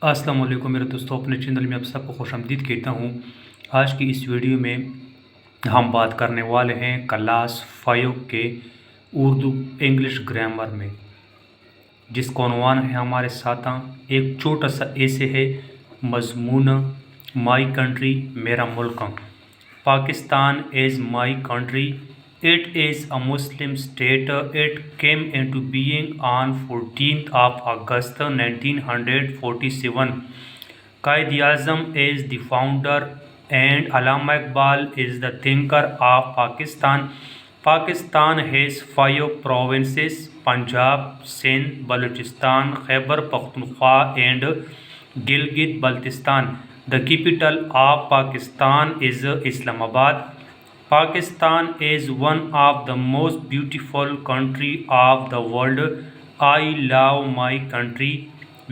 السلام علیکم میرے دوستوں، اپنے چینل میں آپ سب کو خوش آمدید کہتا ہوں۔ آج کی اس ویڈیو میں ہم بات کرنے والے ہیں کلاس 5 کے اردو انگلش گرامر میں، جس کا عنوان ہے ہمارے ساتھ ایک چھوٹا سا ایسے ہے مضمون مائی کنٹری میرا ملک۔ Pakistan is my country. It is a Muslim state. It came into being on 14th of August 1947. Qaid Azam is the founder and Allama Iqbal is the thinker of Pakistan. Pakistan has 5 provinces: Punjab, Sindh, Balochistan, Khyber Pakhtunkhwa and Gilgit-Baltistan. The capital of Pakistan is Islamabad. Pakistan is one of the most beautiful country of the world. I love my country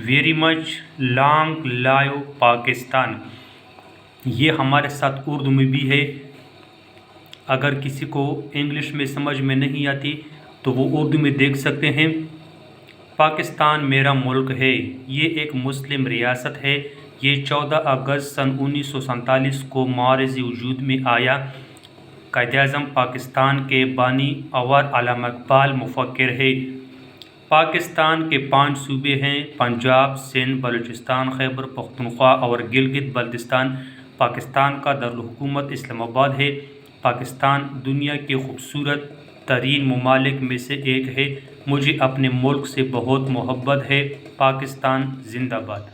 very much. Long live Pakistan. یہ ہمارے ساتھ اردو میں بھی ہے۔ اگر کسی کو English میں سمجھ میں نہیں آتی تو وہ اردو میں دیکھ سکتے ہیں۔ پاکستان میرا ملک ہے، یہ ایک مسلم ریاست ہے۔ یہ 14 اگست سن 1947 کو معرض وجود میں آیا۔ قائد اعظم پاکستان کے بانی اور علامہ اقبال مفکر ہے۔ پاکستان کے 5 صوبے ہیں: پنجاب، سندھ، بلوچستان، خیبر پختونخوا اور گلگت بلتستان۔ پاکستان کا دارالحکومت اسلام آباد ہے۔ پاکستان دنیا کے خوبصورت ترین ممالک میں سے ایک ہے۔ مجھے اپنے ملک سے بہت محبت ہے۔ پاکستان زندہ باد۔